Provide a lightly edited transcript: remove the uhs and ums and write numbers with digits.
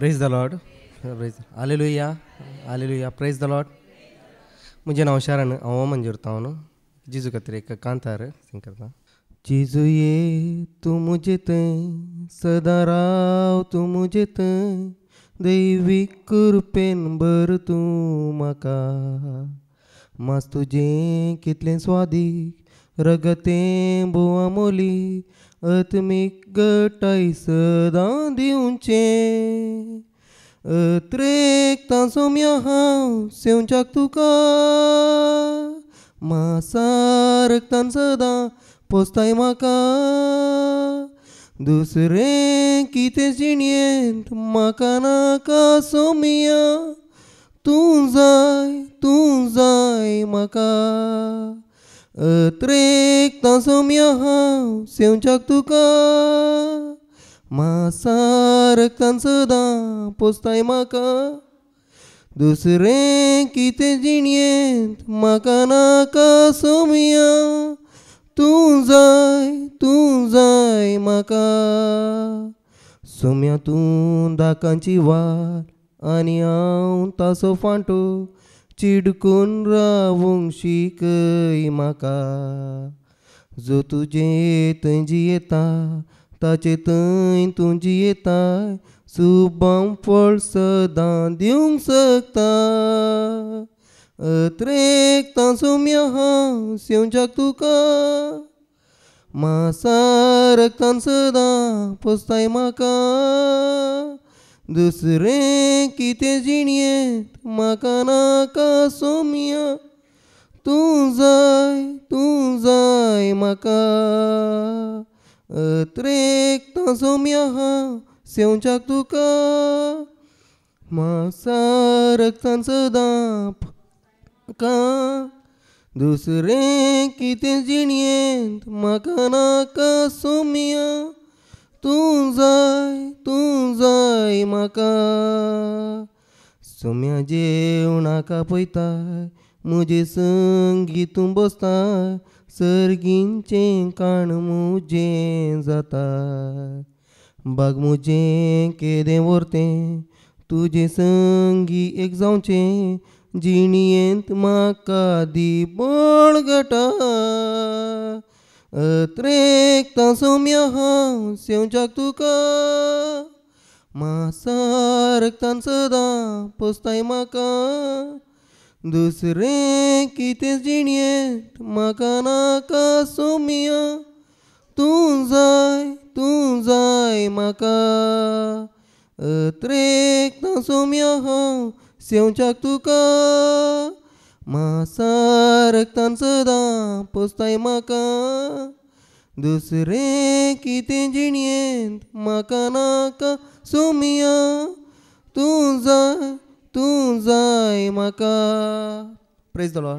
Praise the Lord. Praise hallelujah hallelujah praise the Lord. मुझे नाव शरण हांव मंजूरता हूँ जीजू खातीर एक कांतार सिंग करता. जीजू ये तू मुझे थंय सदां राव तू मुझे थंय दैवीक कृपेन भर तूं म्हाका मास तुजें कितलें स्वादीक रगतें बोवा मोली आत्मीक घटाय सदां दिवचें अत्रेक तांसोम्या हांव सेवच्याक तुका मासारकतान सदां पोसताय म्हाका दुसरें कितें जिणयेंत म्हाका नाका सोमिया तूं जाय म्हाका अत्रेक तांसोम्या हांव सेवच्याक तुका मासारकतान सदां पोसताय म्हाका दुसरें कितें जिणयेंत म्हाका नाका सोमिया तूं जाय म्हाका सोम्या तूं दाकांची वाट आनी हांव ताचो फांटो चिडकून रावूंक शिकय म्हाका जो तुजे थंय जियेता ताचे थंय तूं जियेताय सुबाम फळ सदां दिवंक शकता अत्रेक तांसोम्या हांव सेवच्याक तुका मासारकतान सदां पोसताय म्हाका दुसरें कितें जिणयेंत म्हाका नाका सोमिया तूं जाय म्हाका अत्रेक तांसोम्या हांव सेवच्याक तुका मासारकतान सदां म्हाका दुसरें कितें जिणयेंत म्हाका नाका सोमिया तूं जाय म्हाका सोम्या जेवणाक आपयताय मुजे संगी तूं बसताय सर्गींचें काण मुजें जाताय बाग मुजें केदें व्हरतें तुजें संगी एक जावचें जिणयेंत म्हाका दी बळगटा अत्रेक तांसोम्या हांव सेवच्याक तुका मासारकतान सदां पोसताय म्हाका दुसरें कितें जिणयेंत म्हाका नाका सोमिया तूं जाय म्हाका अत्रेक तांसोम्या हांव सेवच्याक तुका मासारकतान सदां पोसताय म्हाका दुसरें कितें जिणयेंत म्हाका नाका सोमिया तूं जाय म्हाका. Praise the Lord.